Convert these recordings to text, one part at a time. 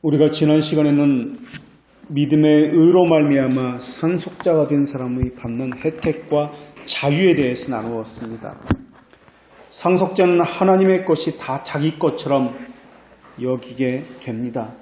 우리가 지난 시간에는 믿음의 의로 말미암아 상속자가 된 사람의 받는 혜택과 자유에 대해서 나누었습니다. 상속자는 하나님의 것이 다 자기 것처럼 여기게 됩니다.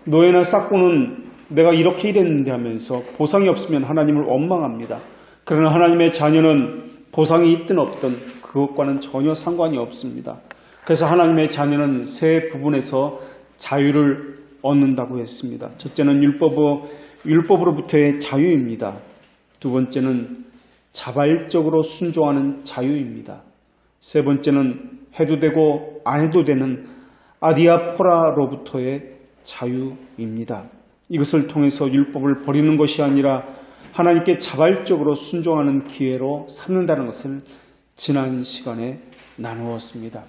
노예나 싹고는 내가 이렇게 일했는데 하면서 보상이 없으면 하나님을 원망합니다. 그러나 하나님의 자녀는 보상이 있든 없든 그것과는 전혀 상관이 없습니다. 그래서 하나님의 자녀는 세 부분에서 자유를 얻는다고 했습니다. 첫째는 율법으로부터의 자유입니다. 두 번째는 자발적으로 순종하는 자유입니다. 세 번째는 해도 되고 안 해도 되는 아디아포라로부터의 자유입니다. 이것을 통해서 율법을 버리는 것이 아니라 하나님께 자발적으로 순종하는 기회로 삼는다는 것을 지난 시간에 나누었습니다.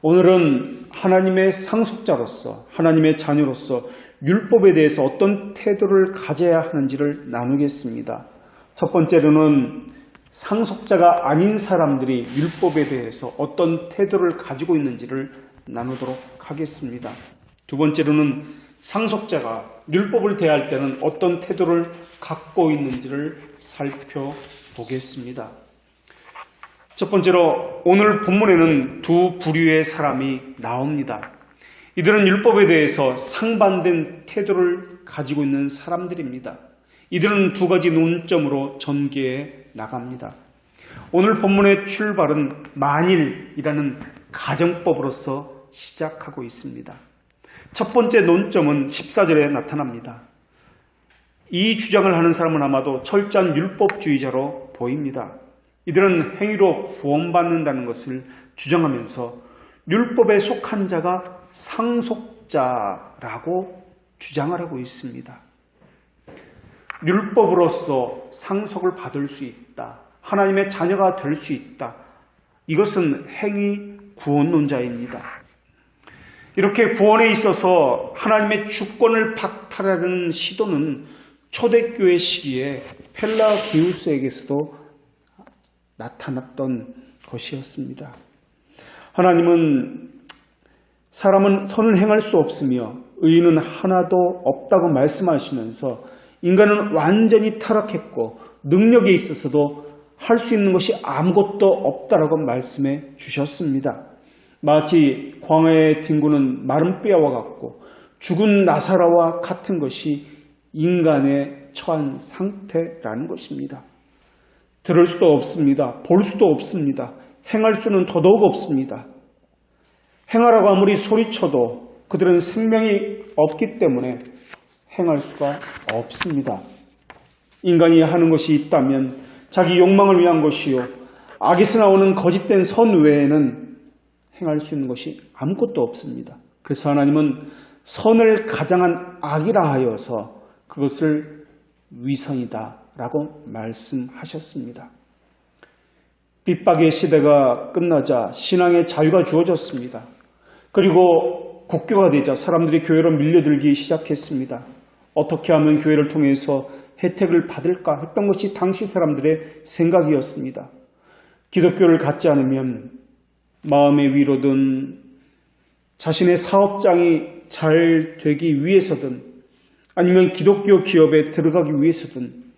오늘은 하나님의 상속자로서, 하나님의 자녀로서 율법에 대해서 어떤 태도를 가져야 하는지를 나누겠습니다. 첫 번째로는 상속자가 아닌 사람들이 율법에 대해서 어떤 태도를 가지고 있는지를 나누도록 하겠습니다. 두 번째로는 상속자가 율법을 대할 때는 어떤 태도를 갖고 있는지를 살펴보겠습니다. 첫 번째로 오늘 본문에는 두 부류의 사람이 나옵니다. 이들은 율법에 대해서 상반된 태도를 가지고 있는 사람들입니다. 이들은 두 가지 논점으로 전개해 나갑니다. 오늘 본문의 출발은 만일이라는 가정법으로서 시작하고 있습니다. 첫 번째 논점은 14절에 나타납니다. 이 주장을 하는 사람은 아마도 철저한 율법주의자로 보입니다. 이들은 행위로 구원받는다는 것을 주장하면서 율법에 속한 자가 상속자라고 주장을 하고 있습니다. 율법으로서 상속을 받을 수 있다. 하나님의 자녀가 될 수 있다. 이것은 행위 구원론자입니다. 이렇게 구원에 있어서 하나님의 주권을 박탈하는 시도는 초대교회 시기에 펠라기우스에게서도 나타났던 것이었습니다. 하나님은 사람은 선을 행할 수 없으며 의인은 하나도 없다고 말씀하시면서 인간은 완전히 타락했고 능력에 있어서도 할 수 있는 것이 아무것도 없다라고 말씀해 주셨습니다. 마치 광야의 딩구는 마른 뼈와 같고 죽은 나사로와 같은 것이 인간의 처한 상태라는 것입니다. 들을 수도 없습니다. 볼 수도 없습니다. 행할 수는 더더욱 없습니다. 행하라고 아무리 소리쳐도 그들은 생명이 없기 때문에 행할 수가 없습니다. 인간이 하는 것이 있다면 자기 욕망을 위한 것이요 악에서 나오는 거짓된 선 외에는 행할 수 있는 것이 아무것도 없습니다. 그래서 하나님은 선을 가장한 악이라 하여서 그것을 위선이다 라고 말씀하셨습니다. 핍박의 시대가 끝나자 신앙의 자유가 주어졌습니다. 그리고 국교가 되자 사람들이 교회로 밀려들기 시작했습니다. 어떻게 하면 교회를 통해서 혜택을 받을까 했던 것이 당시 사람들의 생각이었습니다. 기독교를 갖지 않으면 마음의 위로든 자신의 사업장이 잘 되기 위해서든 아니면 기독교 기업에 들어가기 위해서든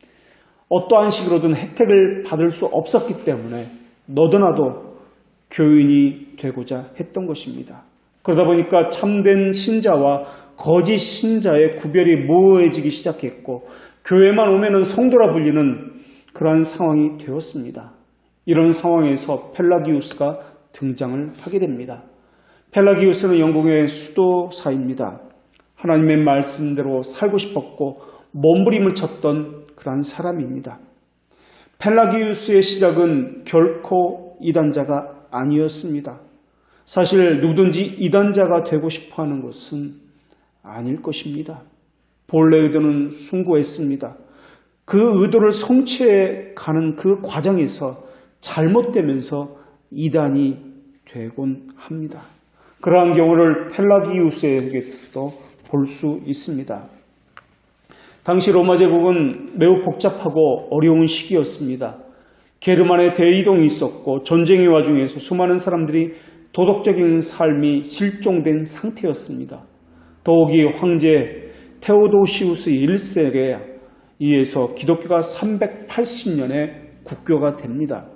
어떠한 식으로든 혜택을 받을 수 없었기 때문에 너도나도 교인이 되고자 했던 것입니다. 그러다 보니까 참된 신자와 거짓 신자의 구별이 모호해지기 시작했고 교회만 오면은 성도라 불리는 그러한 상황이 되었습니다. 이런 상황에서 펠라기우스가 등장을 하게 됩니다. 펠라기우스는 영국의 수도사입니다. 하나님의 말씀대로 살고 싶었고 몸부림을 쳤던 그러한 사람입니다. 펠라기우스의 시작은 결코 이단자가 아니었습니다. 사실 누구든지 이단자가 되고 싶어하는 것은 아닐 것입니다. 본래 의도는 숭고했습니다. 그 의도를 성취해 가는 그 과정에서 잘못되면서 이단이 되곤 합니다. 그러한 경우를 펠라기우스에게서도 볼 수 있습니다. 당시 로마 제국은 매우 복잡하고 어려운 시기였습니다. 게르만의 대이동이 있었고 전쟁의 와중에서 수많은 사람들이 도덕적인 삶이 실종된 상태였습니다. 더욱이 황제 테오도시우스 1세에 의해서 기독교가 380년에 국교가 됩니다.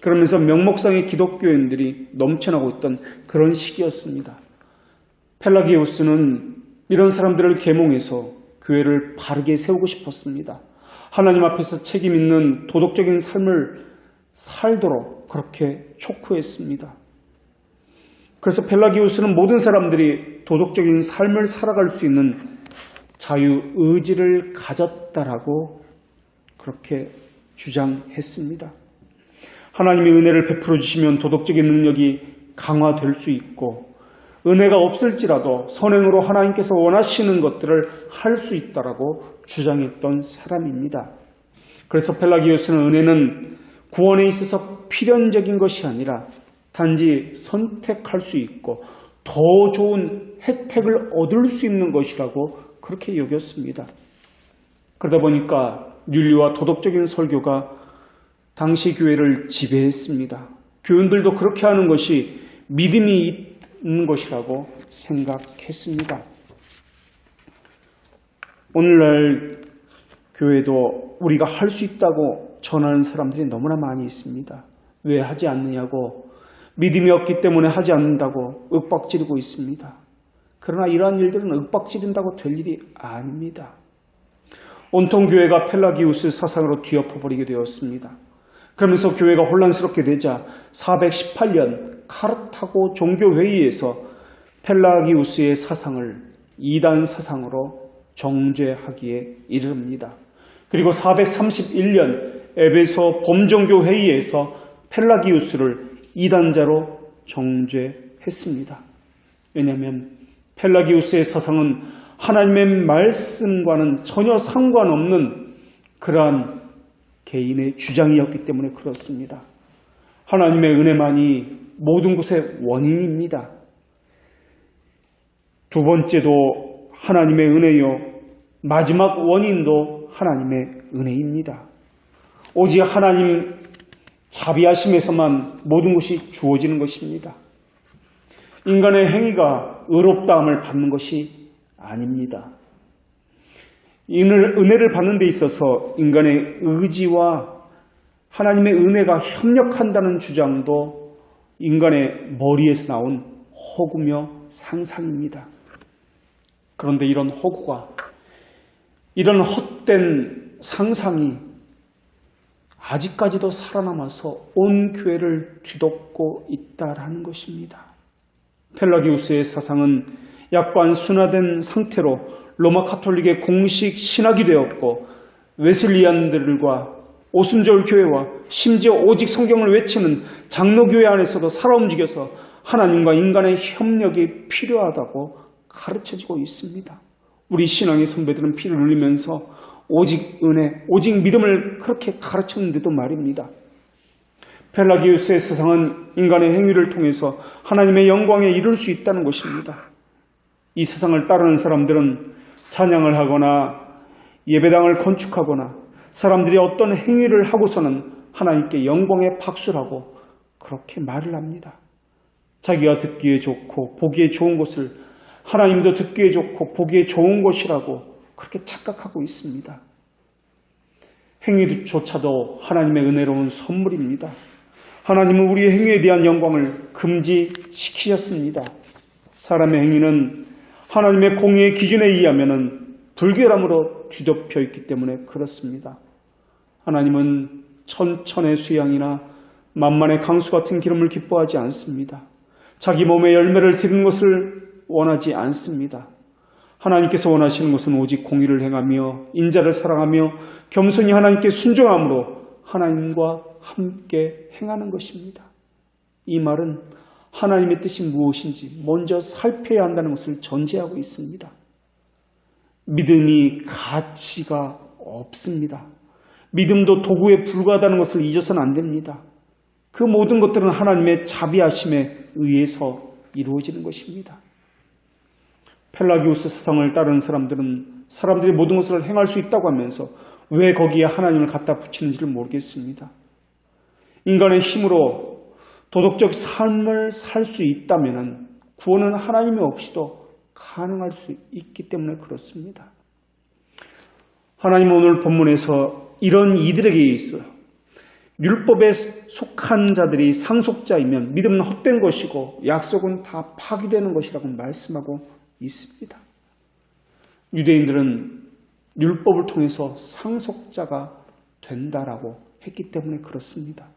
그러면서 명목상의 기독교인들이 넘쳐나고 있던 그런 시기였습니다. 펠라기우스는 이런 사람들을 계몽해서 교회를 바르게 세우고 싶었습니다. 하나님 앞에서 책임 있는 도덕적인 삶을 살도록 그렇게 촉구했습니다. 그래서 펠라기우스는 모든 사람들이 도덕적인 삶을 살아갈 수 있는 자유의지를 가졌다라고 그렇게 주장했습니다. 하나님이 은혜를 베풀어 주시면 도덕적인 능력이 강화될 수 있고 은혜가 없을지라도 선행으로 하나님께서 원하시는 것들을 할 수 있다라고 주장했던 사람입니다. 그래서 펠라기우스는 은혜는 구원에 있어서 필연적인 것이 아니라 단지 선택할 수 있고 더 좋은 혜택을 얻을 수 있는 것이라고 그렇게 여겼습니다. 그러다 보니까 윤리와 도덕적인 설교가 당시 교회를 지배했습니다. 교인들도 그렇게 하는 것이 믿음이 있는 것이라고 생각했습니다. 오늘날 교회도 우리가 할 수 있다고 전하는 사람들이 너무나 많이 있습니다. 왜 하지 않느냐고, 믿음이 없기 때문에 하지 않는다고 윽박지르고 있습니다. 그러나 이러한 일들은 윽박지른다고 될 일이 아닙니다. 온통 교회가 펠라기우스 사상으로 뒤엎어버리게 되었습니다. 그러면서 교회가 혼란스럽게 되자 418년 카르타고 종교회의에서 펠라기우스의 사상을 이단 사상으로 정죄하기에 이릅니다. 그리고 431년 에베소 범종교회의에서 펠라기우스를 이단자로 정죄했습니다. 왜냐하면 펠라기우스의 사상은 하나님의 말씀과는 전혀 상관없는 그러한 개인의 주장이었기 때문에 그렇습니다. 하나님의 은혜만이 모든 것의 원인입니다. 두 번째도 하나님의 은혜요, 마지막 원인도 하나님의 은혜입니다. 오직 하나님 자비하심에서만 모든 것이 주어지는 것입니다. 인간의 행위가 의롭다함을 받는 것이 아닙니다. 은혜를 받는 데 있어서 인간의 의지와 하나님의 은혜가 협력한다는 주장도 인간의 머리에서 나온 허구며 상상입니다. 그런데 이런 허구가, 이런 헛된 상상이 아직까지도 살아남아서 온 교회를 뒤덮고 있다라는 것입니다. 펠라기우스의 사상은 약관 순화된 상태로 로마 카톨릭의 공식 신학이 되었고 웨슬리안들과 오순절 교회와 심지어 오직 성경을 외치는 장로교회 안에서도 살아 움직여서 하나님과 인간의 협력이 필요하다고 가르쳐지고 있습니다. 우리 신앙의 선배들은 피를 흘리면서 오직 은혜, 오직 믿음을 그렇게 가르쳤는데도 말입니다. 펠라기우스의 세상은 인간의 행위를 통해서 하나님의 영광에 이룰 수 있다는 것입니다. 이 세상을 따르는 사람들은 찬양을 하거나 예배당을 건축하거나 사람들이 어떤 행위를 하고서는 하나님께 영광의 박수를 하고 그렇게 말을 합니다. 자기가 듣기에 좋고 보기에 좋은 것을 하나님도 듣기에 좋고 보기에 좋은 것이라고 그렇게 착각하고 있습니다. 행위조차도 하나님의 은혜로운 선물입니다. 하나님은 우리의 행위에 대한 영광을 금지시키셨습니다. 사람의 행위는 하나님의 공의의 기준에 의하면 불결함으로 뒤덮여 있기 때문에 그렇습니다. 하나님은 천천의 수양이나 만만의 강수 같은 기름을 기뻐하지 않습니다. 자기 몸에 열매를 드리는 것을 원하지 않습니다. 하나님께서 원하시는 것은 오직 공의를 행하며 인자를 사랑하며 겸손히 하나님께 순종함으로 하나님과 함께 행하는 것입니다. 이 말은 하나님의 뜻이 무엇인지 먼저 살펴야 한다는 것을 전제하고 있습니다. 믿음이 가치가 없습니다. 믿음도 도구에 불과하다는 것을 잊어서는 안 됩니다. 그 모든 것들은 하나님의 자비하심에 의해서 이루어지는 것입니다. 펠라기우스 사상을 따르는 사람들은 사람들이 모든 것을 행할 수 있다고 하면서 왜 거기에 하나님을 갖다 붙이는지를 모르겠습니다. 인간의 힘으로 도덕적 삶을 살 수 있다면 구원은 하나님이 없이도 가능할 수 있기 때문에 그렇습니다. 하나님 오늘 본문에서 이런 이들에게 있어요. 율법에 속한 자들이 상속자이면 믿음은 헛된 것이고 약속은 다 파기되는 것이라고 말씀하고 있습니다. 유대인들은 율법을 통해서 상속자가 된다라고 했기 때문에 그렇습니다.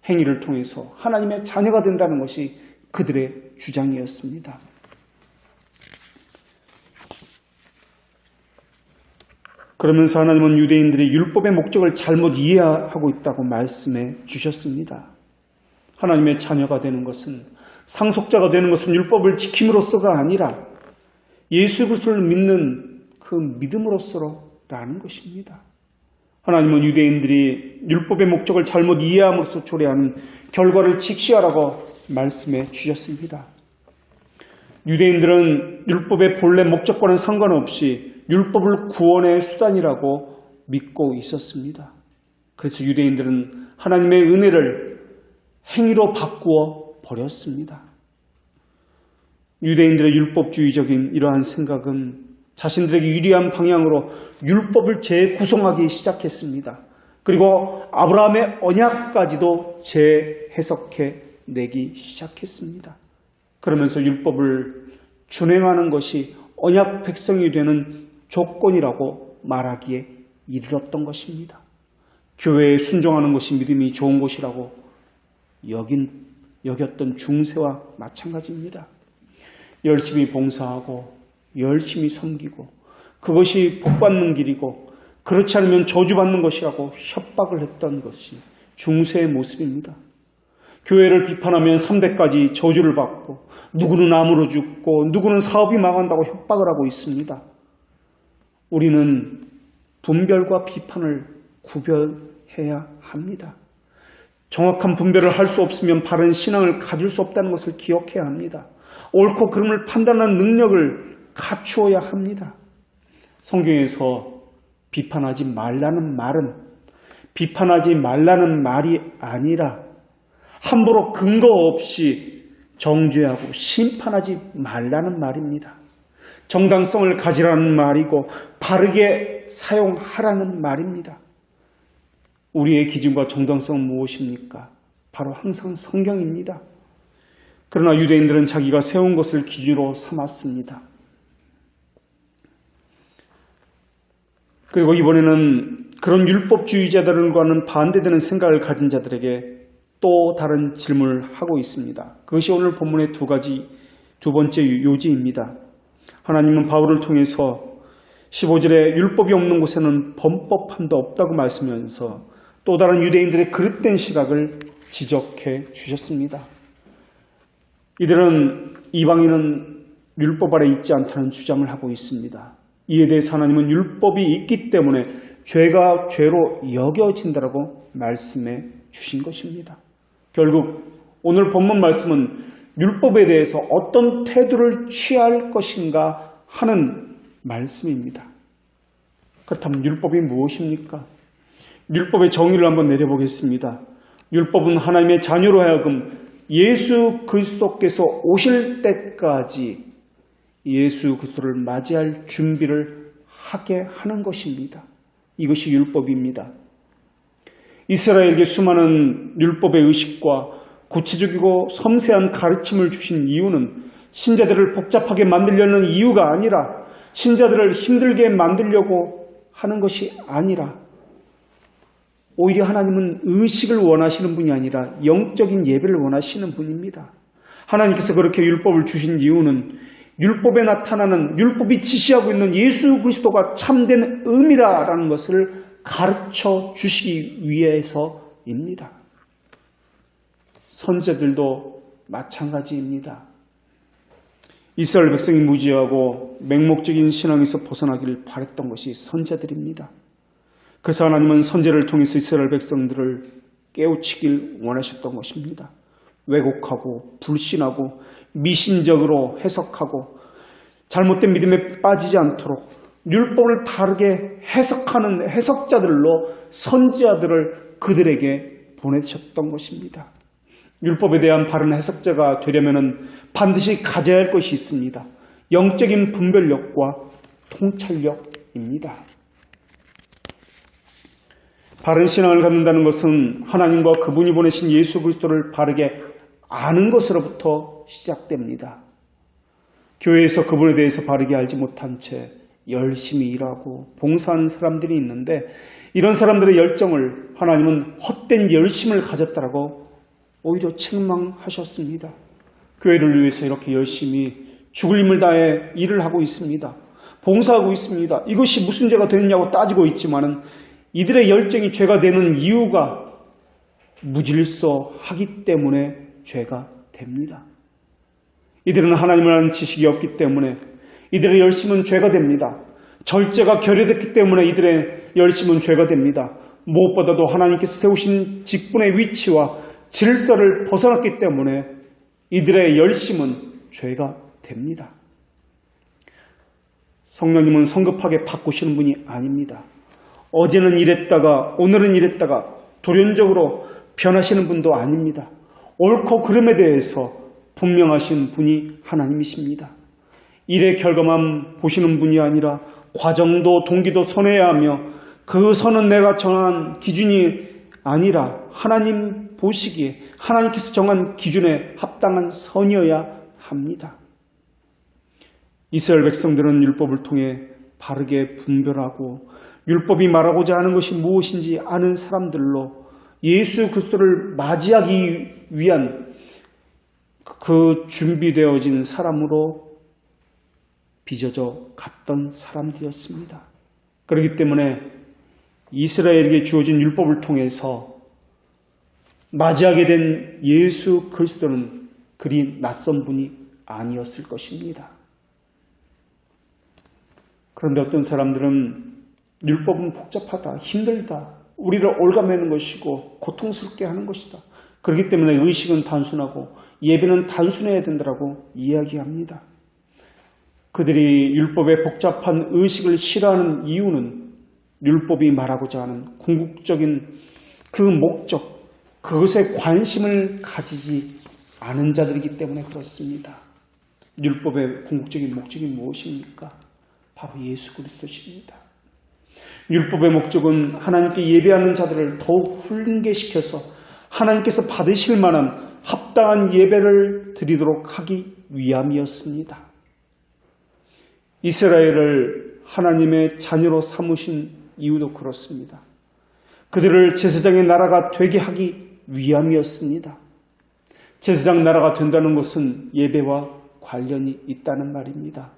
행위를 통해서 하나님의 자녀가 된다는 것이 그들의 주장이었습니다. 그러면서 하나님은 유대인들이 율법의 목적을 잘못 이해하고 있다고 말씀해 주셨습니다. 하나님의 자녀가 되는 것은, 상속자가 되는 것은 율법을 지킴으로써가 아니라 예수 그리스도를 믿는 그 믿음으로써라는 것입니다. 하나님은 유대인들이 율법의 목적을 잘못 이해함으로써 초래하는 결과를 직시하라고 말씀해 주셨습니다. 유대인들은 율법의 본래 목적과는 상관없이 율법을 구원의 수단이라고 믿고 있었습니다. 그래서 유대인들은 하나님의 은혜를 행위로 바꾸어 버렸습니다. 유대인들의 율법주의적인 이러한 생각은 자신들에게 유리한 방향으로 율법을 재구성하기 시작했습니다. 그리고 아브라함의 언약까지도 재해석해 내기 시작했습니다. 그러면서 율법을 준행하는 것이 언약 백성이 되는 조건이라고 말하기에 이르렀던 것입니다. 교회에 순종하는 것이 믿음이 좋은 것이라고 여겼던 중세와 마찬가지입니다. 열심히 봉사하고 열심히 섬기고 그것이 복받는 길이고 그렇지 않으면 저주받는 것이라고 협박을 했던 것이 중세의 모습입니다. 교회를 비판하면 3대까지 저주를 받고 누구는 암으로 죽고 누구는 사업이 망한다고 협박을 하고 있습니다. 우리는 분별과 비판을 구별해야 합니다. 정확한 분별을 할 수 없으면 바른 신앙을 가질 수 없다는 것을 기억해야 합니다. 옳고 그름을 판단하는 능력을 갖추어야 합니다. 성경에서 비판하지 말라는 말이 아니라 함부로 근거 없이 정죄하고 심판하지 말라는 말입니다. 정당성을 가지라는 말이고 바르게 사용하라는 말입니다. 우리의 기준과 정당성은 무엇입니까? 바로 항상 성경입니다. 그러나 유대인들은 자기가 세운 것을 기준으로 삼았습니다. 그리고 이번에는 그런 율법주의자들과는 반대되는 생각을 가진 자들에게 또 다른 질문을 하고 있습니다. 그것이 오늘 본문의 두 번째 요지입니다. 하나님은 바울을 통해서 15절에 율법이 없는 곳에는 범법함도 없다고 말씀하면서 또 다른 유대인들의 그릇된 시각을 지적해 주셨습니다. 이들은 이방인은 율법 아래 있지 않다는 주장을 하고 있습니다. 이에 대해서 하나님은 율법이 있기 때문에 죄가 죄로 여겨진다라고 말씀해 주신 것입니다. 결국 오늘 본문 말씀은 율법에 대해서 어떤 태도를 취할 것인가 하는 말씀입니다. 그렇다면 율법이 무엇입니까? 율법의 정의를 한번 내려보겠습니다. 율법은 하나님의 자녀로 하여금 예수 그리스도께서 오실 때까지 예수 그리스도를 맞이할 준비를 하게 하는 것입니다. 이것이 율법입니다. 이스라엘에게 수많은 율법의 의식과 구체적이고 섬세한 가르침을 주신 이유는 신자들을 복잡하게 만들려는 이유가 아니라 신자들을 힘들게 만들려고 하는 것이 아니라 오히려 하나님은 의식을 원하시는 분이 아니라 영적인 예배를 원하시는 분입니다. 하나님께서 그렇게 율법을 주신 이유는 율법에 나타나는 율법이 지시하고 있는 예수 그리스도가 참된 의미라는 것을 가르쳐 주시기 위해서입니다. 선지자들도 마찬가지입니다. 이스라엘 백성이 무지하고 맹목적인 신앙에서 벗어나기를 바랬던 것이 선지자들입니다. 그래서 하나님은 선지자를 통해서 이스라엘 백성들을 깨우치길 원하셨던 것입니다. 왜곡하고 불신하고 미신적으로 해석하고 잘못된 믿음에 빠지지 않도록 율법을 다르게 해석하는 해석자들로 선지자들을 그들에게 보내셨던 것입니다. 율법에 대한 바른 해석자가 되려면 반드시 가져야 할 것이 있습니다. 영적인 분별력과 통찰력입니다. 바른 신앙을 갖는다는 것은 하나님과 그분이 보내신 예수 그리스도를 바르게 아는 것으로부터 시작됩니다. 교회에서 그분에 대해서 바르게 알지 못한 채 열심히 일하고 봉사하는 사람들이 있는데, 이런 사람들의 열정을 하나님은 헛된 열심을 가졌다라고 오히려 책망하셨습니다. 교회를 위해서 이렇게 열심히 죽을 힘을 다해 일을 하고 있습니다. 봉사하고 있습니다. 이것이 무슨 죄가 되느냐고 따지고 있지만은 이들의 열정이 죄가 되는 이유가 무질서하기 때문에 죄가 됩니다. 이들은 하나님을 아는 지식이 없기 때문에 이들의 열심은 죄가 됩니다. 절제가 결여됐기 때문에 이들의 열심은 죄가 됩니다. 무엇보다도 하나님께서 세우신 직분의 위치와 질서를 벗어났기 때문에 이들의 열심은 죄가 됩니다. 성령님은 성급하게 바꾸시는 분이 아닙니다. 어제는 이랬다가 오늘은 이랬다가 돌연적으로 변하시는 분도 아닙니다. 옳고 그름에 대해서 분명하신 분이 하나님이십니다. 일의 결과만 보시는 분이 아니라 과정도 동기도 선해야 하며, 그 선은 내가 정한 기준이 아니라 하나님 보시기에 하나님께서 정한 기준에 합당한 선이어야 합니다. 이스라엘 백성들은 율법을 통해 바르게 분별하고 율법이 말하고자 하는 것이 무엇인지 아는 사람들로 예수 그리스도를 맞이하기 위한 그 준비되어진 사람으로 빚어져 갔던 사람들이었습니다. 그렇기 때문에 이스라엘에게 주어진 율법을 통해서 맞이하게 된 예수 그리스도는 그리 낯선 분이 아니었을 것입니다. 그런데 어떤 사람들은 율법은 복잡하다, 힘들다, 우리를 올가매는 것이고 고통스럽게 하는 것이다, 그렇기 때문에 의식은 단순하고 예배는 단순해야 된다고 이야기합니다. 그들이 율법의 복잡한 의식을 싫어하는 이유는 율법이 말하고자 하는 궁극적인 그 목적, 그것에 관심을 가지지 않은 자들이기 때문에 그렇습니다. 율법의 궁극적인 목적이 무엇입니까? 바로 예수 그리스도십니다. 율법의 목적은 하나님께 예배하는 자들을 더욱 훈계시켜서 하나님께서 받으실 만한 합당한 예배를 드리도록 하기 위함이었습니다. 이스라엘을 하나님의 자녀로 삼으신 이유도 그렇습니다. 그들을 제사장의 나라가 되게 하기 위함이었습니다. 제사장 나라가 된다는 것은 예배와 관련이 있다는 말입니다.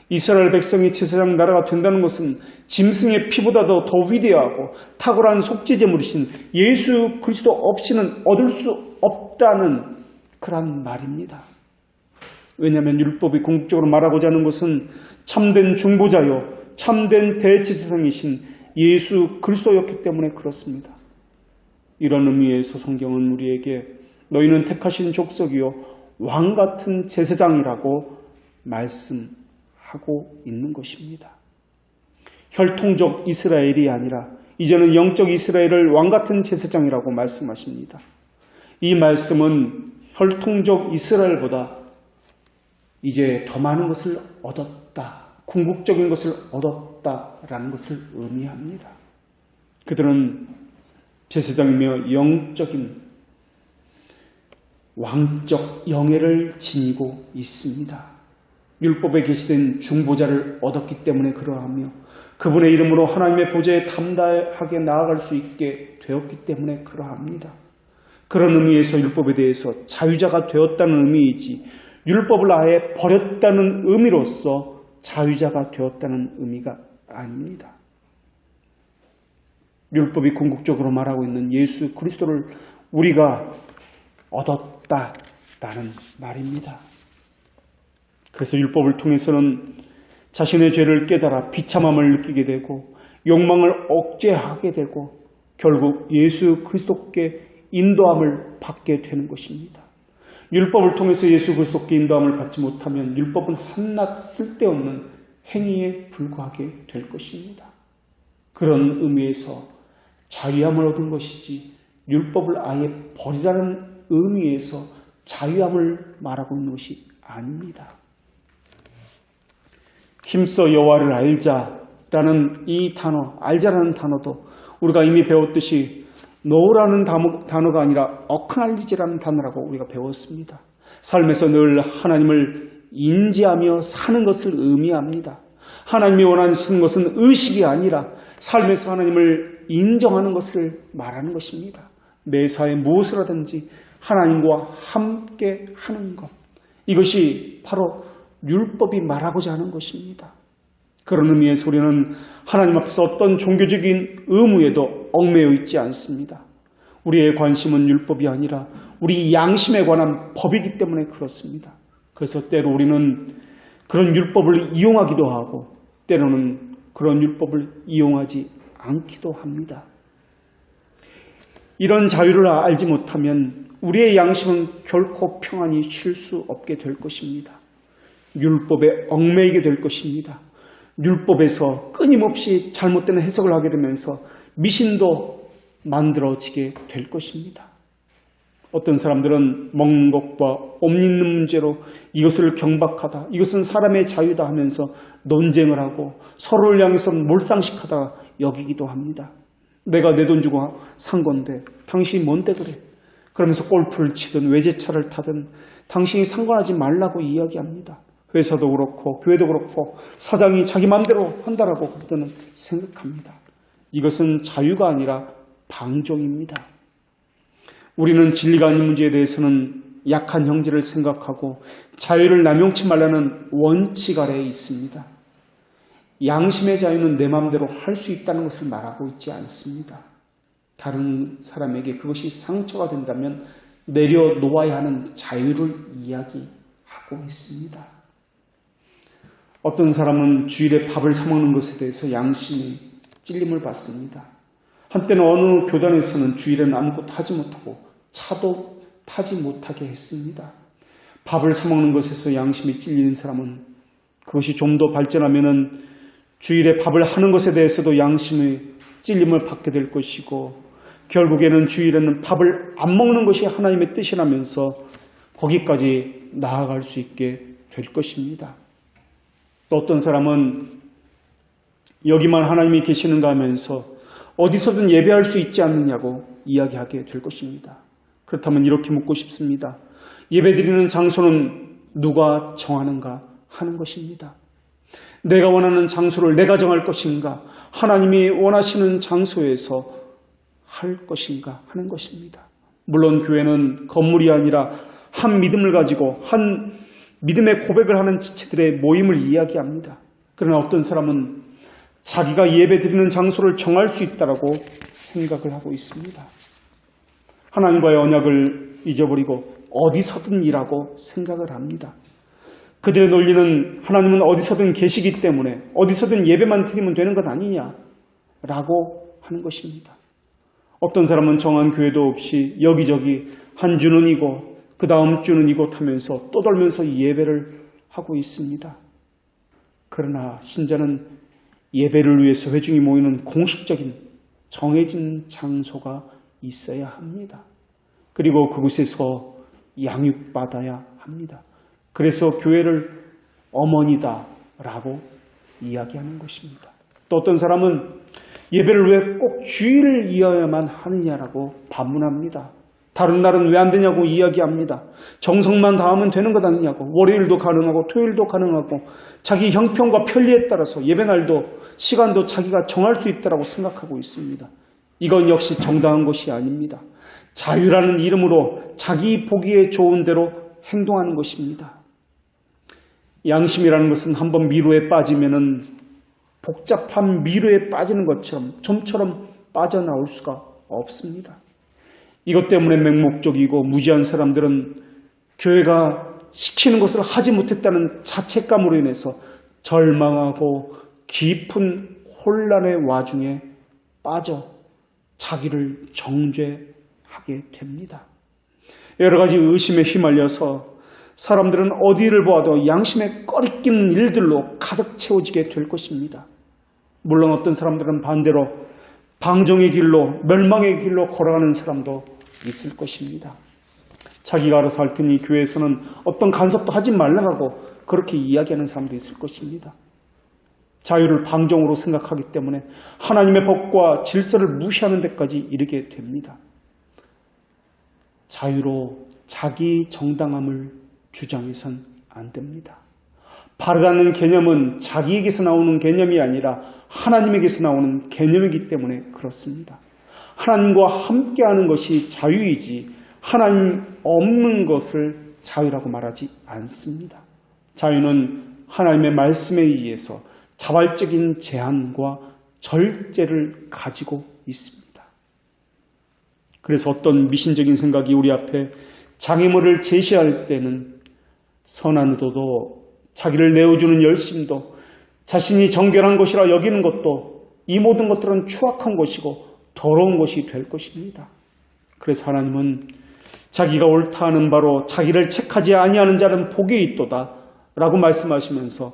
이스라엘 백성이 제사장 나라가 된다는 것은 짐승의 피보다도 더 위대하고 탁월한 속죄제물이신 예수 그리스도 없이는 얻을 수 없다는 그런 말입니다. 왜냐하면 율법이 궁극적으로 말하고자 하는 것은 참된 중보자요 참된 대제사장이신 예수 그리스도였기 때문에 그렇습니다. 이런 의미에서 성경은 우리에게 너희는 택하신 족속이요 왕같은 제사장이라고 말씀하고 있는 것입니다. 혈통적 이스라엘이 아니라 이제는 영적 이스라엘을 왕같은 제사장이라고 말씀하십니다. 이 말씀은 혈통적 이스라엘보다 이제 더 많은 것을 얻었다, 궁극적인 것을 얻었다라는 것을 의미합니다. 그들은 제사장이며 영적인 왕적 영예를 지니고 있습니다. 율법에 계시된 중보자를 얻었기 때문에 그러하며 그분의 이름으로 하나님의 보좌에 담대하게 나아갈 수 있게 되었기 때문에 그러합니다. 그런 의미에서 율법에 대해서 자유자가 되었다는 의미이지 율법을 아예 버렸다는 의미로서 자유자가 되었다는 의미가 아닙니다. 율법이 궁극적으로 말하고 있는 예수 그리스도를 우리가 얻었다라는 말입니다. 그래서 율법을 통해서는 자신의 죄를 깨달아 비참함을 느끼게 되고 욕망을 억제하게 되고 결국 예수 그리스도께 인도함을 받게 되는 것입니다. 율법을 통해서 예수 그리스도께 인도함을 받지 못하면 율법은 한낱 쓸데없는 행위에 불과하게 될 것입니다. 그런 의미에서 자유함을 얻은 것이지 율법을 아예 버리라는 의미에서 자유함을 말하고 있는 것이 아닙니다. 힘써 여호와를 알자라는 이 단어, 알자라는 단어도 우리가 이미 배웠듯이 노라는 단어가 아니라 어크날리지라는 단어라고 우리가 배웠습니다. 삶에서 늘 하나님을 인지하며 사는 것을 의미합니다. 하나님이 원하시는 것은 의식이 아니라 삶에서 하나님을 인정하는 것을 말하는 것입니다. 매사에 무엇을 하든지 하나님과 함께 하는 것. 이것이 바로 율법이 말하고자 하는 것입니다. 그런 의미에서 우리는 하나님 앞에서 어떤 종교적인 의무에도 얽매여 있지 않습니다. 우리의 관심은 율법이 아니라 우리 양심에 관한 법이기 때문에 그렇습니다. 그래서 때로 우리는 그런 율법을 이용하기도 하고 때로는 그런 율법을 이용하지 않기도 합니다. 이런 자유를 알지 못하면 우리의 양심은 결코 평안히 쉴 수 없게 될 것입니다. 율법에 얽매이게 될 것입니다. 율법에서 끊임없이 잘못된 해석을 하게 되면서 미신도 만들어지게 될 것입니다. 어떤 사람들은 먹는 것과 옷 입는 문제로 이것을 경박하다, 이것은 사람의 자유다 하면서 논쟁을 하고 서로를 향해서 몰상식하다 여기기도 합니다. 내가 내 돈 주고 산 건데 당신이 뭔데 그래? 그러면서 골프를 치든 외제차를 타든 당신이 상관하지 말라고 이야기합니다. 회사도 그렇고 교회도 그렇고 사장이 자기 마음대로 한다라고 그들은 생각합니다. 이것은 자유가 아니라 방종입니다. 우리는 진리가 아닌 문제에 대해서는 약한 형제를 생각하고 자유를 남용치 말라는 원칙 아래에 있습니다. 양심의 자유는 내 마음대로 할 수 있다는 것을 말하고 있지 않습니다. 다른 사람에게 그것이 상처가 된다면 내려놓아야 하는 자유를 이야기하고 있습니다. 어떤 사람은 주일에 밥을 사 먹는 것에 대해서 양심이 찔림을 받습니다. 한때는 어느 교단에서는 주일에는 아무것도 하지 못하고 차도 타지 못하게 했습니다. 밥을 사 먹는 것에서 양심이 찔리는 사람은 그것이 좀 더 발전하면은 주일에 밥을 하는 것에 대해서도 양심의 찔림을 받게 될 것이고 결국에는 주일에는 밥을 안 먹는 것이 하나님의 뜻이라면서 거기까지 나아갈 수 있게 될 것입니다. 또 어떤 사람은 여기만 하나님이 계시는가 하면서 어디서든 예배할 수 있지 않느냐고 이야기하게 될 것입니다. 그렇다면 이렇게 묻고 싶습니다. 예배드리는 장소는 누가 정하는가 하는 것입니다. 내가 원하는 장소를 내가 정할 것인가, 하나님이 원하시는 장소에서 할 것인가 하는 것입니다. 물론 교회는 건물이 아니라 한 믿음을 가지고 한 믿음의 고백을 하는 지체들의 모임을 이야기합니다. 그러나 어떤 사람은 자기가 예배드리는 장소를 정할 수 있다라고 생각을 하고 있습니다. 하나님과의 언약을 잊어버리고 어디서든 일하고 생각을 합니다. 그들의 논리는 하나님은 어디서든 계시기 때문에 어디서든 예배만 드리면 되는 것 아니냐라고 하는 것입니다. 어떤 사람은 정한 교회도 없이 여기저기 한 주는 이곳, 그 다음 주는 이곳 하면서 떠돌면서 예배를 하고 있습니다. 그러나 신자는 예배를 위해서 회중이 모이는 공식적인 정해진 장소가 있어야 합니다. 그리고 그곳에서 양육받아야 합니다. 그래서 교회를 어머니다라고 이야기하는 것입니다. 또 어떤 사람은 예배를 왜 꼭 주일을 이어야만 하느냐라고 반문합니다. 다른 날은 왜 안 되냐고 이야기합니다. 정성만 다하면 되는 것 아니냐고, 월요일도 가능하고 토요일도 가능하고 자기 형편과 편리에 따라서 예배날도 시간도 자기가 정할 수 있다고 생각하고 있습니다. 이건 역시 정당한 것이 아닙니다. 자유라는 이름으로 자기 보기에 좋은 대로 행동하는 것입니다. 양심이라는 것은 한번 미로에 빠지면은 복잡한 미로에 빠지는 것처럼 좀처럼 빠져나올 수가 없습니다. 이것 때문에 맹목적이고 무지한 사람들은 교회가 시키는 것을 하지 못했다는 자책감으로 인해서 절망하고 깊은 혼란의 와중에 빠져 자기를 정죄하게 됩니다. 여러 가지 의심에 휘말려서 사람들은 어디를 보아도 양심에 꺼리끼는 일들로 가득 채워지게 될 것입니다. 물론 어떤 사람들은 반대로 방종의 길로, 멸망의 길로 걸어가는 사람도 있을 것입니다. 자기가 알아서 할 테니 교회에서는 어떤 간섭도 하지 말라고 그렇게 이야기하는 사람도 있을 것입니다. 자유를 방종으로 생각하기 때문에 하나님의 법과 질서를 무시하는 데까지 이르게 됩니다. 자유로 자기 정당함을 주장해선 안 됩니다. 바르다는 개념은 자기에게서 나오는 개념이 아니라 하나님에게서 나오는 개념이기 때문에 그렇습니다. 하나님과 함께하는 것이 자유이지 하나님 없는 것을 자유라고 말하지 않습니다. 자유는 하나님의 말씀에 의해서 자발적인 제한과 절제를 가지고 있습니다. 그래서 어떤 미신적인 생각이 우리 앞에 장애물을 제시할 때는 선한 의도도 자기를 내어주는 열심도 자신이 정결한 것이라 여기는 것도 이 모든 것들은 추악한 것이고 더러운 것이 될 것입니다. 그래서 하나님은 자기가 옳다 하는 바로 자기를 책하지 아니하는 자는 복이 있도다 라고 말씀하시면서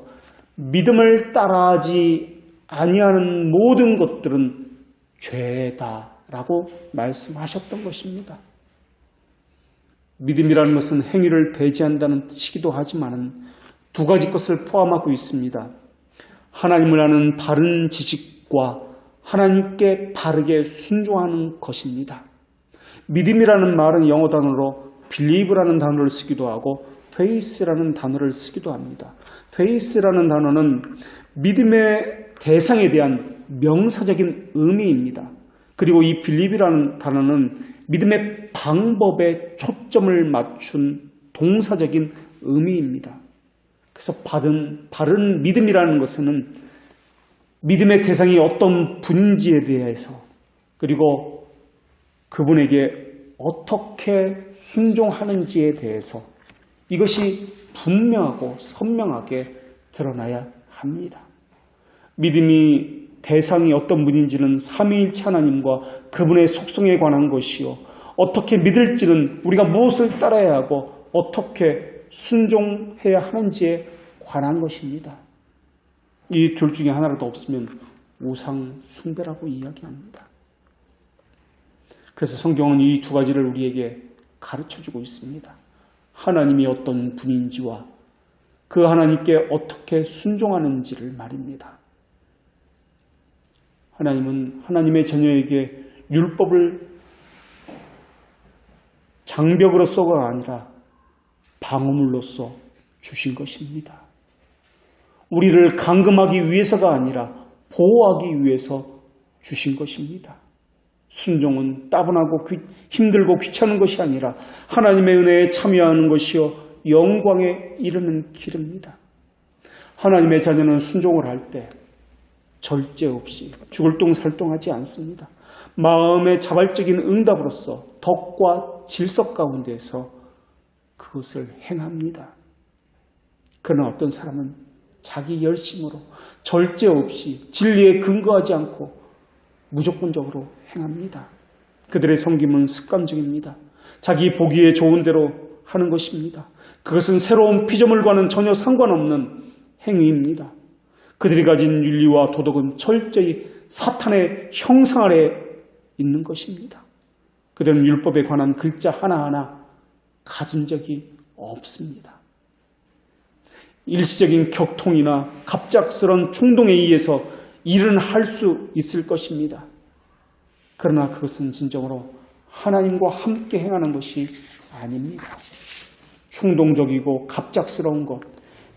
믿음을 따라하지 아니하는 모든 것들은 죄다 라고 말씀하셨던 것입니다. 믿음이라는 것은 행위를 배제한다는 뜻이기도 하지만 두 가지 것을 포함하고 있습니다. 하나님을 아는 바른 지식과 하나님께 바르게 순종하는 것입니다. 믿음이라는 말은 영어 단어로 believe라는 단어를 쓰기도 하고 faith라는 단어를 쓰기도 합니다. faith라는 단어는 믿음의 대상에 대한 명사적인 의미입니다. 그리고 이 believe라는 단어는 믿음의 방법에 초점을 맞춘 동사적인 의미입니다. 그래서 바른 믿음이라는 것은 믿음의 대상이 어떤 분인지에 대해서 그리고 그분에게 어떻게 순종하는지에 대해서 이것이 분명하고 선명하게 드러나야 합니다. 믿음이 대상이 어떤 분인지는 삼위일체 하나님과 그분의 속성에 관한 것이요. 어떻게 믿을지는 우리가 무엇을 따라야 하고 어떻게 순종해야 하는지에 관한 것입니다. 이 둘 중에 하나라도 없으면 우상 숭배라고 이야기합니다. 그래서 성경은 이 두 가지를 우리에게 가르쳐주고 있습니다. 하나님이 어떤 분인지와 그 하나님께 어떻게 순종하는지를 말입니다. 하나님은 하나님의 자녀에게 율법을 장벽으로서가 아니라 방어물로서 주신 것입니다. 우리를 감금하기 위해서가 아니라 보호하기 위해서 주신 것입니다. 순종은 따분하고 힘들고 귀찮은 것이 아니라 하나님의 은혜에 참여하는 것이요 영광에 이르는 길입니다. 하나님의 자녀는 순종을 할 때 절제 없이 죽을 똥살똥하지 않습니다. 마음의 자발적인 응답으로서 덕과 질서 가운데서 그것을 행합니다. 그러나 어떤 사람은 자기 열심으로 절제 없이 진리에 근거하지 않고 무조건적으로 행합니다. 그들의 섬김은 습관적입니다. 자기 보기에 좋은 대로 하는 것입니다. 그것은 새로운 피조물과는 전혀 상관없는 행위입니다. 그들이 가진 윤리와 도덕은 철저히 사탄의 형상 아래 있는 것입니다. 그들은 율법에 관한 글자 하나하나 가진 적이 없습니다. 일시적인 격통이나 갑작스러운 충동에 의해서 일은 할 수 있을 것입니다. 그러나 그것은 진정으로 하나님과 함께 행하는 것이 아닙니다. 충동적이고 갑작스러운 것,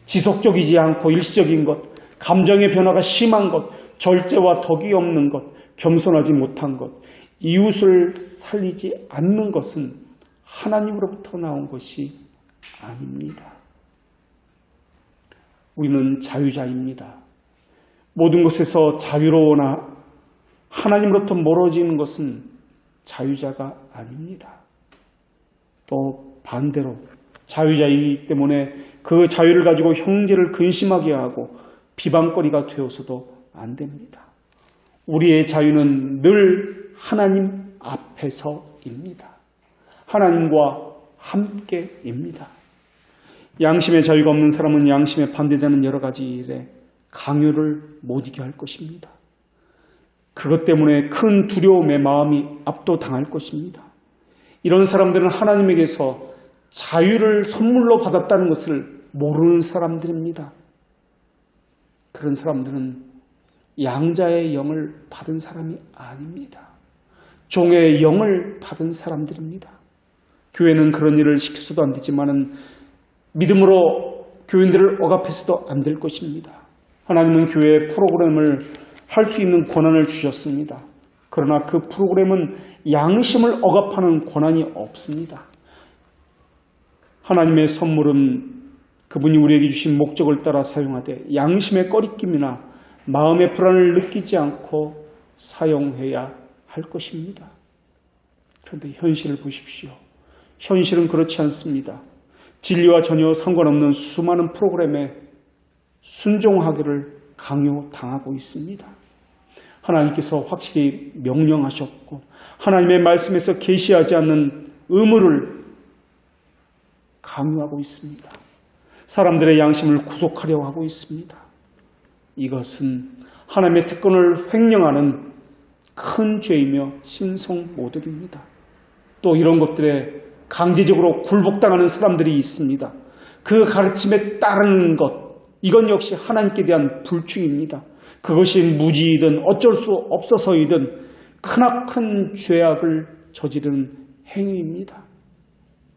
지속적이지 않고 일시적인 것, 감정의 변화가 심한 것, 절제와 덕이 없는 것, 겸손하지 못한 것, 이웃을 살리지 않는 것은 하나님으로부터 나온 것이 아닙니다. 우리는 자유자입니다. 모든 것에서 자유로우나 하나님으로부터 멀어지는 것은 자유자가 아닙니다. 또 반대로 자유자이기 때문에 그 자유를 가지고 형제를 근심하게 하고 비방거리가 되어서도 안 됩니다. 우리의 자유는 늘 하나님 앞에서입니다. 하나님과 함께입니다. 양심의 자유가 없는 사람은 양심에 반대되는 여러 가지 일에 강요를 못 이겨 할 것입니다. 그것 때문에 큰 두려움의 마음이 압도당할 것입니다. 이런 사람들은 하나님에게서 자유를 선물로 받았다는 것을 모르는 사람들입니다. 그런 사람들은 양자의 영을 받은 사람이 아닙니다. 종의 영을 받은 사람들입니다. 교회는 그런 일을 시켜서도 안 되지만은 믿음으로 교인들을 억압해서도 안 될 것입니다. 하나님은 교회의 프로그램을 할 수 있는 권한을 주셨습니다. 그러나 그 프로그램은 양심을 억압하는 권한이 없습니다. 하나님의 선물은 그분이 우리에게 주신 목적을 따라 사용하되 양심의 꺼리낌이나 마음의 불안을 느끼지 않고 사용해야 할 것입니다. 그런데 현실을 보십시오. 현실은 그렇지 않습니다. 진리와 전혀 상관없는 수많은 프로그램에 순종하기를 강요당하고 있습니다. 하나님께서 확실히 명령하셨고 하나님의 말씀에서 계시하지 않는 의무를 강요하고 있습니다. 사람들의 양심을 구속하려고 하고 있습니다. 이것은 하나님의 특권을 횡령하는 큰 죄이며 신성모독입니다. 또 이런 것들에 강제적으로 굴복당하는 사람들이 있습니다. 그 가르침에 따르는 것, 이건 역시 하나님께 대한 불충입니다. 그것이 무지이든 어쩔 수 없어서이든 크나큰 죄악을 저지르는 행위입니다.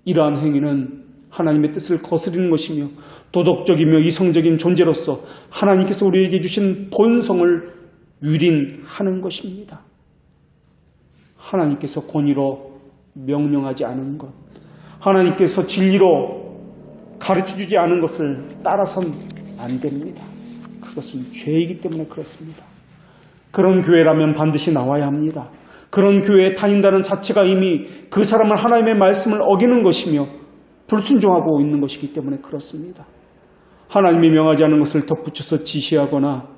이러한 행위는 하나님의 뜻을 거스르는 것이며 도덕적이며 이성적인 존재로서 하나님께서 우리에게 주신 본성을 유린하는 것입니다. 하나님께서 권위로 명령하지 않은 것, 하나님께서 진리로 가르쳐주지 않은 것을 따라선 안 됩니다. 그것은 죄이기 때문에 그렇습니다. 그런 교회라면 반드시 나와야 합니다. 그런 교회에 다닌다는 자체가 이미 그 사람을 하나님의 말씀을 어기는 것이며 불순종하고 있는 것이기 때문에 그렇습니다. 하나님이 명하지 않은 것을 덧붙여서 지시하거나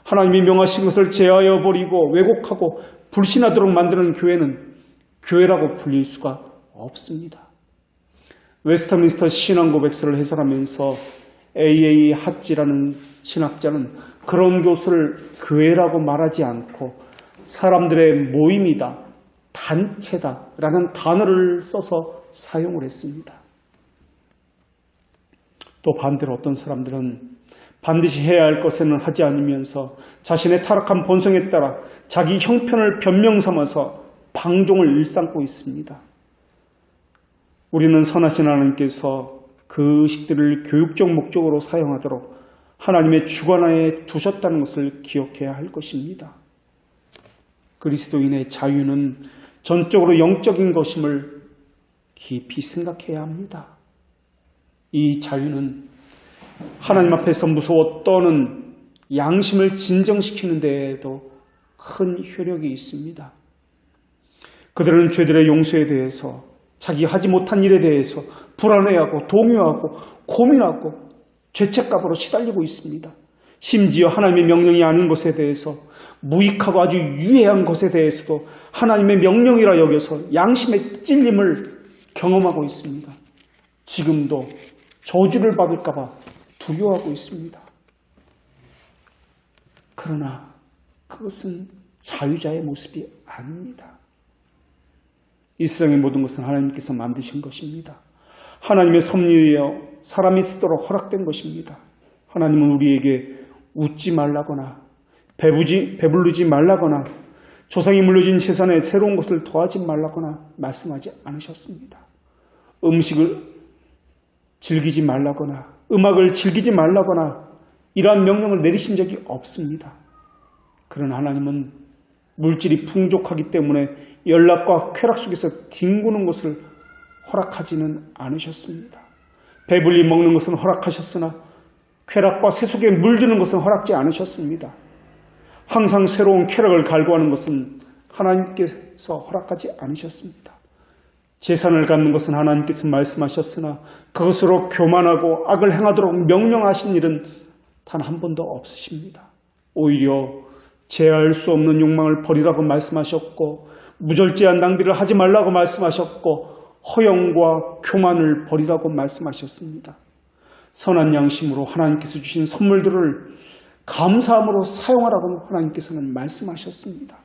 하나님이 명하신 것을 제하여 버리고 왜곡하고 불신하도록 만드는 교회는 교회라고 불릴 수가 없습니다. 웨스터민스터 신앙고백서를 해설하면서 A.A. 핫지라는 신학자는 그런 곳을 교회라고 말하지 않고 사람들의 모임이다, 단체다라는 단어를 써서 사용을 했습니다. 또 반대로 어떤 사람들은 반드시 해야 할 것에는 하지 않으면서 자신의 타락한 본성에 따라 자기 형편을 변명 삼아서 방종을 일삼고 있습니다. 우리는 선하신 하나님께서 그 의식들을 교육적 목적으로 사용하도록 하나님의 주관하에 두셨다는 것을 기억해야 할 것입니다. 그리스도인의 자유는 전적으로 영적인 것임을 깊이 생각해야 합니다. 이 자유는 하나님 앞에서 무서워 떠는 양심을 진정시키는 데에도 큰 효력이 있습니다. 그들은 죄들의 용서에 대해서 자기 하지 못한 일에 대해서 불안해하고 동요하고 고민하고 죄책감으로 시달리고 있습니다. 심지어 하나님의 명령이 아닌 것에 대해서 무익하고 아주 유해한 것에 대해서도 하나님의 명령이라 여겨서 양심의 찔림을 경험하고 있습니다. 지금도 저주를 받을까 봐 두려워하고 있습니다. 그러나 그것은 자유자의 모습이 아닙니다. 이 세상의 모든 것은 하나님께서 만드신 것입니다. 하나님의 섭리여 사람이 쓰도록 허락된 것입니다. 하나님은 우리에게 웃지 말라거나 배부르지 말라거나 조상이 물려준 재산에 새로운 것을 더하지 말라거나 말씀하지 않으셨습니다. 음식을 즐기지 말라거나 음악을 즐기지 말라거나 이러한 명령을 내리신 적이 없습니다. 그러나 하나님은 물질이 풍족하기 때문에 연락과 쾌락 속에서 뒹구는 것을 허락하지는 않으셨습니다. 배불리 먹는 것은 허락하셨으나 쾌락과 세속에 물드는 것은 허락지 않으셨습니다. 항상 새로운 쾌락을 갈구하는 것은 하나님께서 허락하지 않으셨습니다. 재산을 갖는 것은 하나님께서 말씀하셨으나 그것으로 교만하고 악을 행하도록 명령하신 일은 단 한 번도 없으십니다. 오히려 제어할 수 없는 욕망을 버리라고 말씀하셨고 무절제한 낭비를 하지 말라고 말씀하셨고 허영과 교만을 버리라고 말씀하셨습니다. 선한 양심으로 하나님께서 주신 선물들을 감사함으로 사용하라고 하나님께서는 말씀하셨습니다.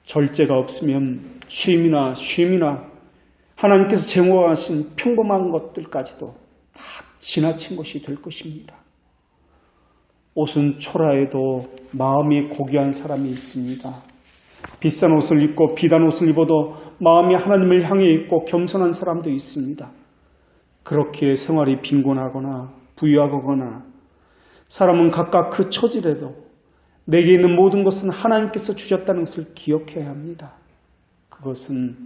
절제가 없으면 쉼이나 하나님께서 제공하신 평범한 것들까지도 다 지나친 것이 될 것입니다. 옷은 초라해도 마음이 고귀한 사람이 있습니다. 비싼 옷을 입고 비단 옷을 입어도 마음이 하나님을 향해 있고 겸손한 사람도 있습니다. 그렇게 생활이 빈곤하거나 부유하거나 사람은 각각 그 처지라도 내게 있는 모든 것은 하나님께서 주셨다는 것을 기억해야 합니다. 그것은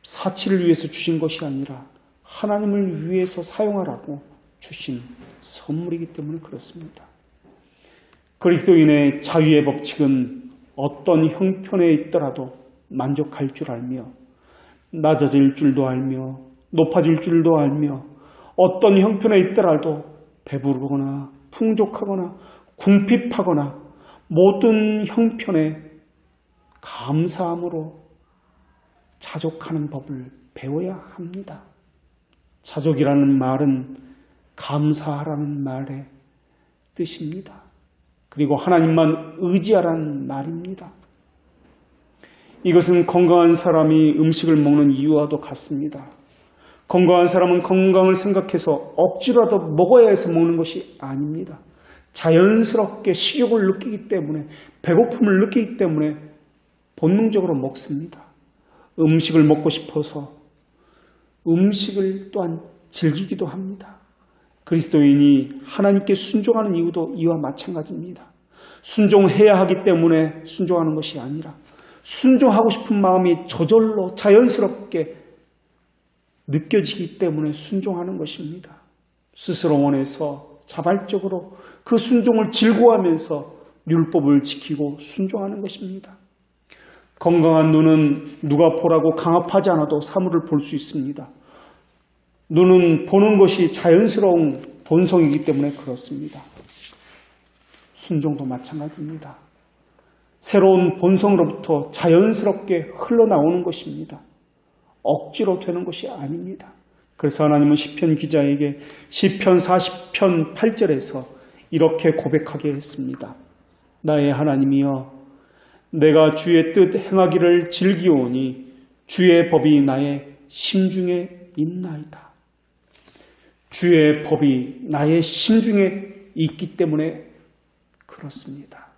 사치를 위해서 주신 것이 아니라 하나님을 위해서 사용하라고 주신 선물이기 때문에 그렇습니다. 그리스도인의 자유의 법칙은 어떤 형편에 있더라도 만족할 줄 알며 낮아질 줄도 알며 높아질 줄도 알며 어떤 형편에 있더라도 배부르거나 풍족하거나 궁핍하거나 모든 형편에 감사함으로 자족하는 법을 배워야 합니다. 자족이라는 말은 감사하라는 말의 뜻입니다. 그리고 하나님만 의지하라는 말입니다. 이것은 건강한 사람이 음식을 먹는 이유와도 같습니다. 건강한 사람은 건강을 생각해서 억지로라도 먹어야 해서 먹는 것이 아닙니다. 자연스럽게 식욕을 느끼기 때문에 배고픔을 느끼기 때문에 본능적으로 먹습니다. 음식을 먹고 싶어서 음식을 또한 즐기기도 합니다. 그리스도인이 하나님께 순종하는 이유도 이와 마찬가지입니다. 순종해야 하기 때문에 순종하는 것이 아니라 순종하고 싶은 마음이 저절로 자연스럽게 느껴지기 때문에 순종하는 것입니다. 스스로 원해서 자발적으로 그 순종을 즐거워하면서 율법을 지키고 순종하는 것입니다. 건강한 눈은 누가 보라고 강압하지 않아도 사물을 볼 수 있습니다. 눈은 보는 것이 자연스러운 본성이기 때문에 그렇습니다. 순종도 마찬가지입니다. 새로운 본성으로부터 자연스럽게 흘러나오는 것입니다. 억지로 되는 것이 아닙니다. 그래서 하나님은 시편 기자에게 시편 40편 8절에서 이렇게 고백하게 했습니다. 나의 하나님이여, 내가 주의 뜻 행하기를 즐기오니 주의 법이 나의 심중에 있나이다. 주의 법이 나의 심중에 있기 때문에 그렇습니다.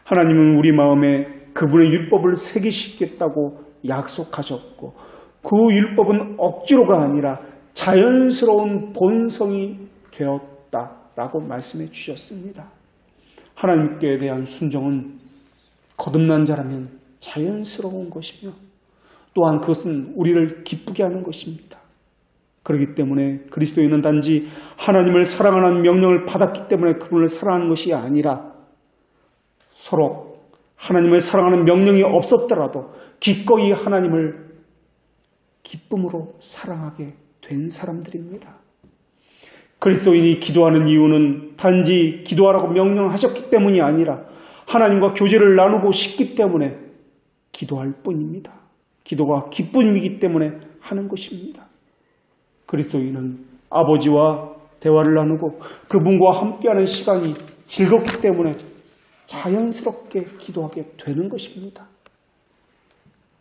하나님은 우리 마음에 그분의 율법을 새기시겠다고 약속하셨고 그 율법은 억지로가 아니라 자연스러운 본성이 되었다라고 말씀해 주셨습니다. 하나님께 대한 순종은 거듭난 자라면 자연스러운 것이며 또한 그것은 우리를 기쁘게 하는 것입니다. 그렇기 때문에 그리스도인은 단지 하나님을 사랑하는 명령을 받았기 때문에 그분을 사랑하는 것이 아니라 서로 하나님을 사랑하는 명령이 없었더라도 기꺼이 하나님을 기쁨으로 사랑하게 된 사람들입니다. 그리스도인이 기도하는 이유는 단지 기도하라고 명령하셨기 때문이 아니라 하나님과 교제를 나누고 싶기 때문에 기도할 뿐입니다. 기도가 기쁨이기 때문에 하는 것입니다. 그리스도인은 아버지와 대화를 나누고 그분과 함께하는 시간이 즐겁기 때문에 자연스럽게 기도하게 되는 것입니다.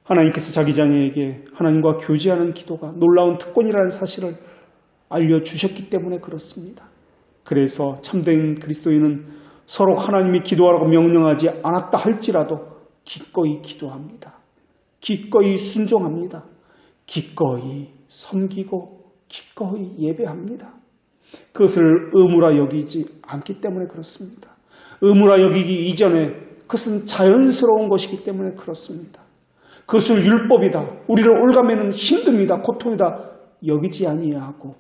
하나님께서 자기 자녀에게 하나님과 교제하는 기도가 놀라운 특권이라는 사실을 알려주셨기 때문에 그렇습니다. 그래서 참된 그리스도인은 서로 하나님이 기도하라고 명령하지 않았다 할지라도 기꺼이 기도합니다. 기꺼이 순종합니다. 기꺼이 섬기고 기꺼이 예배합니다. 그것을 의무라 여기지 않기 때문에 그렇습니다. 의무라 여기기 이전에 그것은 자연스러운 것이기 때문에 그렇습니다. 그것을 율법이다, 우리를 올가매는 힘듭니다, 고통이다 여기지 아니하고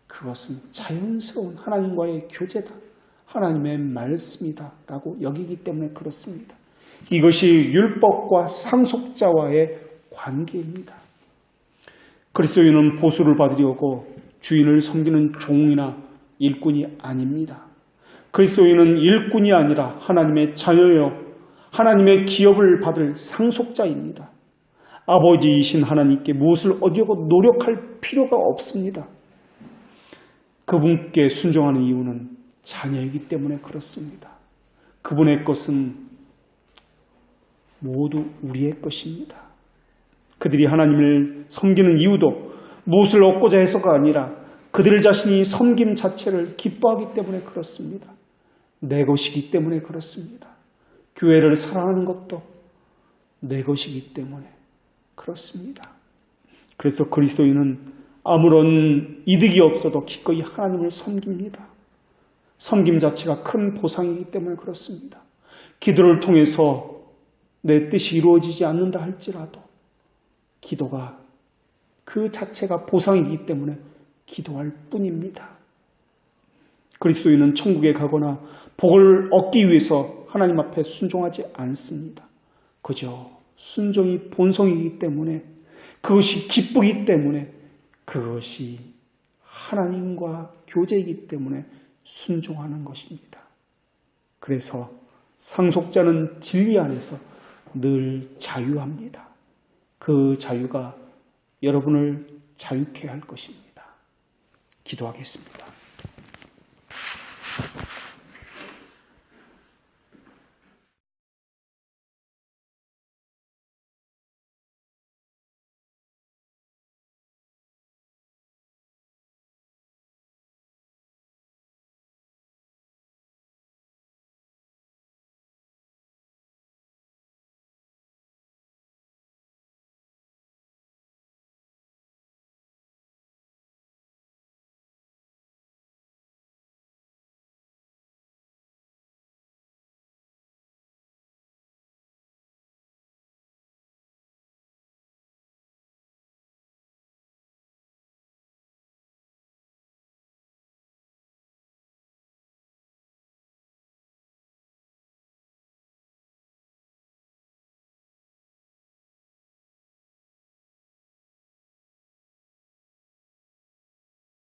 그것은 자연스러운 하나님과의 교제다, 하나님의 말씀이다 라고 여기기 때문에 그렇습니다. 이것이 율법과 상속자와의 관계입니다. 그리스도인은 보수를 받으려고 주인을 섬기는 종이나 일꾼이 아닙니다. 그리스도인은 일꾼이 아니라 하나님의 자녀요, 하나님의 기업을 받을 상속자입니다. 아버지이신 하나님께 무엇을 얻으려고 노력할 필요가 없습니다. 그분께 순종하는 이유는 자녀이기 때문에 그렇습니다. 그분의 것은 모두 우리의 것입니다. 그들이 하나님을 섬기는 이유도 무엇을 얻고자 해서가 아니라 그들 자신이 섬김 자체를 기뻐하기 때문에 그렇습니다. 내 것이기 때문에 그렇습니다. 교회를 사랑하는 것도 내 것이기 때문에 그렇습니다. 그래서 그리스도인은 아무런 이득이 없어도 기꺼이 하나님을 섬깁니다. 섬김 자체가 큰 보상이기 때문에 그렇습니다. 기도를 통해서 내 뜻이 이루어지지 않는다 할지라도 기도가 그 자체가 보상이기 때문에 기도할 뿐입니다. 그리스도인은 천국에 가거나 복을 얻기 위해서 하나님 앞에 순종하지 않습니다. 그저 순종이 본성이기 때문에, 그것이 기쁘기 때문에, 그것이 하나님과 교제이기 때문에 순종하는 것입니다. 그래서 상속자는 진리 안에서 늘 자유합니다. 그 자유가 여러분을 자유케 할 것입니다. 기도하겠습니다.